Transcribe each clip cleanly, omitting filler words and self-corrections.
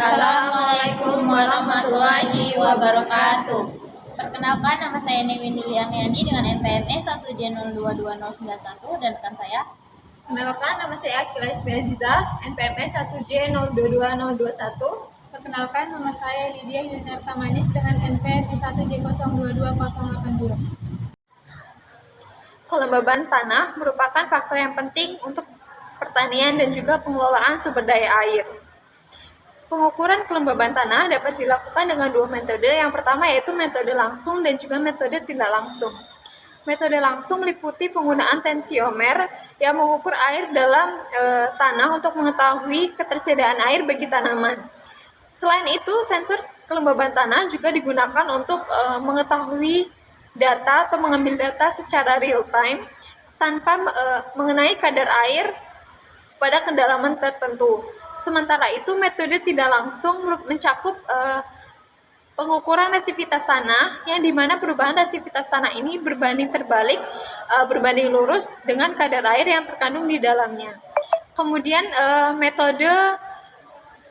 Assalamualaikum warahmatullahi wabarakatuh. Perkenalkan, nama saya Newini Lianiani dengan NPM 1J022091 dan rekan saya. Perkenalkan, nama saya Akila Ismailiza, NPM 1J022021. Perkenalkan, nama saya Lydia Yunarta Manis dengan NPM 1J022082. Kelembaban tanah merupakan faktor yang penting untuk pertanian dan juga pengelolaan sumber daya air. Pengukuran kelembaban tanah dapat dilakukan dengan dua metode. Yang pertama yaitu metode langsung dan juga metode tidak langsung. Metode langsung meliputi penggunaan tensiomer yang mengukur air dalam tanah untuk mengetahui ketersediaan air bagi tanaman. Selain itu, sensor kelembaban tanah juga digunakan untuk mengetahui data atau mengambil data secara real time tanpa mengenai kadar air pada kedalaman tertentu. Sementara itu, metode tidak langsung mencakup pengukuran resipitas tanah, yang dimana perubahan resipitas tanah ini berbanding terbalik, berbanding lurus dengan kadar air yang terkandung di dalamnya. Kemudian metode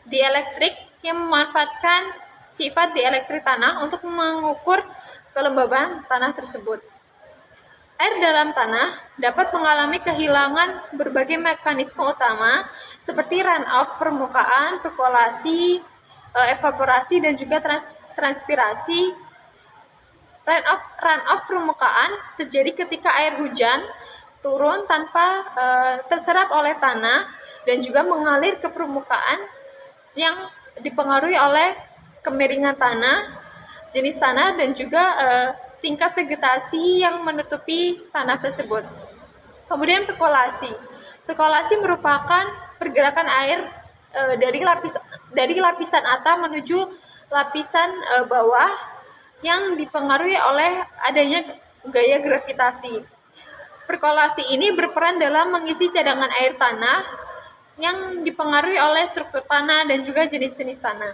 dielektrik yang memanfaatkan sifat dielektrik tanah untuk mengukur kelembaban tanah tersebut. Air dalam tanah dapat mengalami kehilangan berbagai mekanisme utama seperti runoff permukaan, perkolasi, evaporasi, dan juga transpirasi. Runoff permukaan terjadi ketika air hujan turun tanpa terserap oleh tanah dan juga mengalir ke permukaan yang dipengaruhi oleh kemiringan tanah, jenis tanah, dan juga tingkat vegetasi yang menutupi tanah tersebut. Kemudian perkolasi. Perkolasi merupakan pergerakan air dari lapisan atas menuju lapisan bawah yang dipengaruhi oleh adanya gaya gravitasi. Perkolasi ini berperan dalam mengisi cadangan air tanah yang dipengaruhi oleh struktur tanah dan juga jenis-jenis tanah.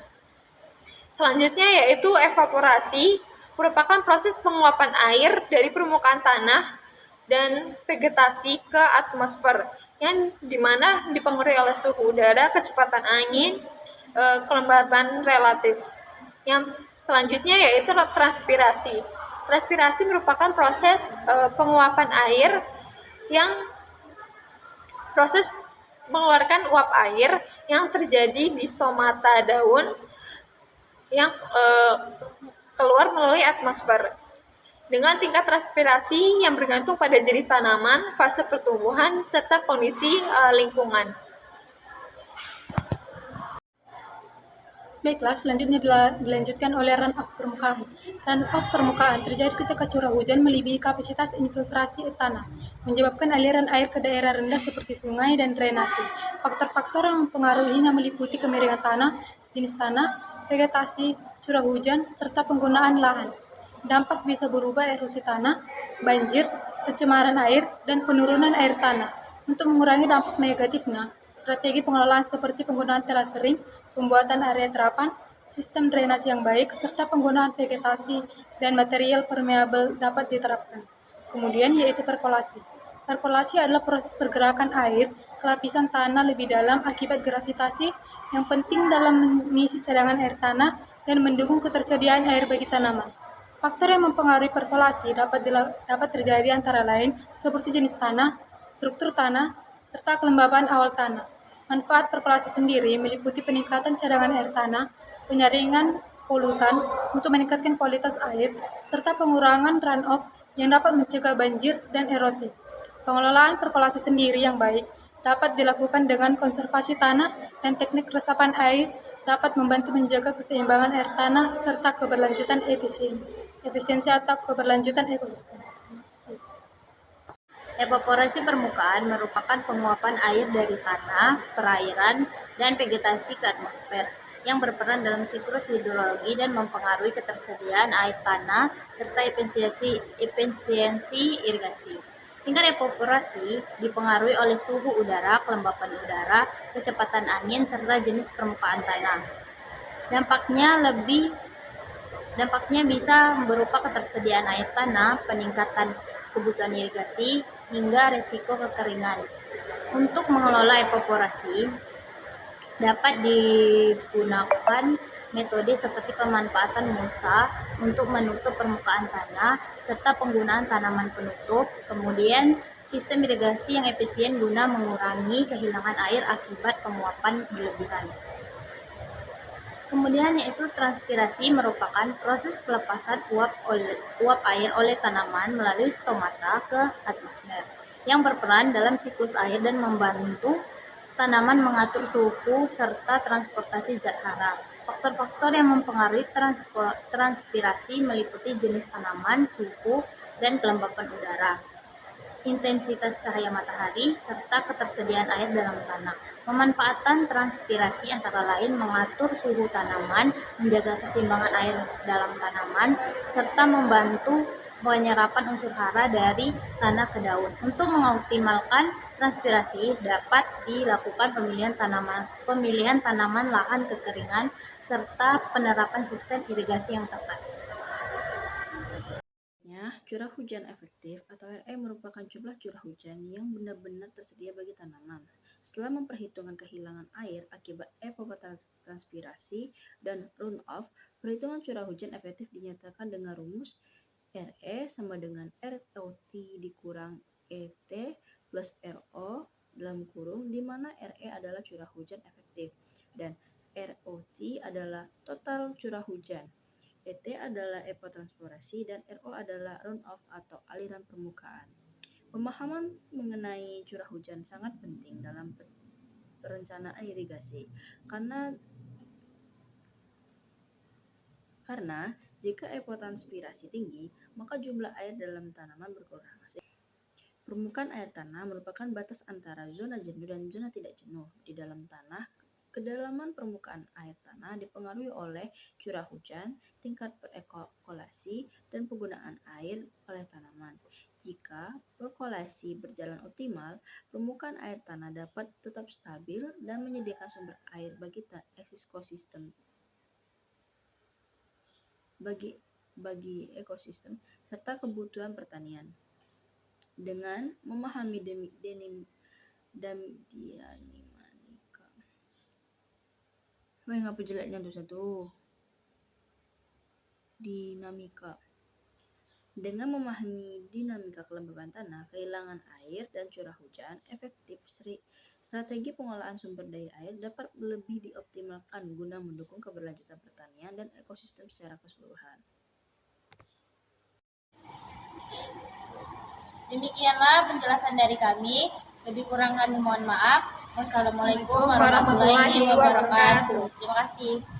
Selanjutnya yaitu evaporasi, merupakan proses penguapan air dari permukaan tanah dan vegetasi ke atmosfer, yang dimana dipengaruhi oleh suhu udara, kecepatan angin, kelembaban relatif. Yang selanjutnya yaitu transpirasi. Transpirasi merupakan proses penguapan air yang proses mengeluarkan uap air yang terjadi di stomata daun yang keluar melalui atmosfer dengan tingkat transpirasi yang bergantung pada jenis tanaman, fase pertumbuhan, serta kondisi lingkungan. Baiklah, selanjutnya dilanjutkan oleh runoff permukaan. Runoff permukaan terjadi ketika curah hujan melebihi kapasitas infiltrasi tanah, menyebabkan aliran air ke daerah rendah seperti sungai dan drainase. Faktor-faktor yang mempengaruhinya meliputi kemiringan tanah, jenis tanah, vegetasi, curah hujan, serta penggunaan lahan. Dampak bisa berupa erosi tanah, banjir, pencemaran air, dan penurunan air tanah. Untuk mengurangi dampak negatifnya, strategi pengelolaan seperti penggunaan terasering, pembuatan area terapan, sistem drainasi yang baik, serta penggunaan vegetasi dan material permeabel dapat diterapkan. Kemudian yaitu perkolasi. Perkolasi adalah proses pergerakan air ke lapisan tanah lebih dalam akibat gravitasi yang penting dalam mengisi cadangan air tanah dan mendukung ketersediaan air bagi tanaman. Faktor yang mempengaruhi perkolasi dapat terjadi antara lain seperti jenis tanah, struktur tanah, serta kelembaban awal tanah. Manfaat perkolasi sendiri meliputi peningkatan cadangan air tanah, penyaringan polutan untuk meningkatkan kualitas air, serta pengurangan runoff yang dapat mencegah banjir dan erosi. Pengelolaan perkolasi sendiri yang baik dapat dilakukan dengan konservasi tanah dan teknik resapan air dapat membantu menjaga keseimbangan air tanah serta keberlanjutan efisiensi atau keberlanjutan ekosistem. Evaporasi permukaan merupakan penguapan air dari tanah, perairan, dan vegetasi ke atmosfer yang berperan dalam siklus hidrologi dan mempengaruhi ketersediaan air tanah serta efisiensi irigasi. Tingkat evaporasi dipengaruhi oleh suhu udara, kelembapan udara, kecepatan angin, serta jenis permukaan tanah. Dampaknya bisa berupa ketersediaan air tanah, peningkatan kebutuhan irigasi, hingga resiko kekeringan. Untuk mengelola evaporasi, dapat digunakan metode seperti pemanfaatan mulsa untuk menutup permukaan tanah serta penggunaan tanaman penutup, kemudian sistem irigasi yang efisien guna mengurangi kehilangan air akibat penguapan berlebihan. Kemudian yaitu transpirasi merupakan proses pelepasan uap air oleh tanaman melalui stomata ke atmosfer yang berperan dalam siklus air dan membantu tanaman mengatur suhu serta transportasi zat hara. Faktor-faktor yang mempengaruhi transpirasi meliputi jenis tanaman, suhu, dan kelembapan udara, intensitas cahaya matahari, serta ketersediaan air dalam tanah. Pemanfaatan transpirasi antara lain mengatur suhu tanaman, menjaga keseimbangan air dalam tanaman, serta membantu penyerapan unsur hara dari tanah ke daun. Untuk mengoptimalkan transpirasi dapat dilakukan pemilihan tanaman lahan kekeringan, serta penerapan sistem irigasi yang tepat. Curah hujan efektif atau RE merupakan jumlah curah hujan yang benar-benar tersedia bagi tanaman. Setelah memperhitungkan kehilangan air akibat evapotranspirasi dan runoff, perhitungan curah hujan efektif dinyatakan dengan rumus RE sama dengan ROT dikurang ET plus RO dalam kurung, di mana RE adalah curah hujan efektif dan ROT adalah total curah hujan. ET adalah evapotranspirasi dan RO adalah runoff atau aliran permukaan. Pemahaman mengenai curah hujan sangat penting dalam perencanaan irigasi karena jika evapotranspirasi tinggi, maka jumlah air dalam tanaman berkurang. Permukaan air tanah merupakan batas antara zona jenuh dan zona tidak jenuh di dalam tanah. Kedalaman permukaan air tanah dipengaruhi oleh curah hujan, tingkat perkolasi, dan penggunaan air oleh tanaman. Jika perkolasi berjalan optimal, permukaan air tanah dapat tetap stabil dan menyediakan sumber air bagi ekosistem serta kebutuhan pertanian. Dengan memahami Dengan memahami dinamika kelembaban tanah, kehilangan air, dan curah hujan efektif, strategi pengolahan sumber daya air dapat lebih dioptimalkan guna mendukung keberlanjutan pertanian dan ekosistem secara keseluruhan. Demikianlah penjelasan dari kami. Lebih kurang kami mohon maaf. Wassalamualaikum warahmatullahi wabarakatuh. Terima kasih.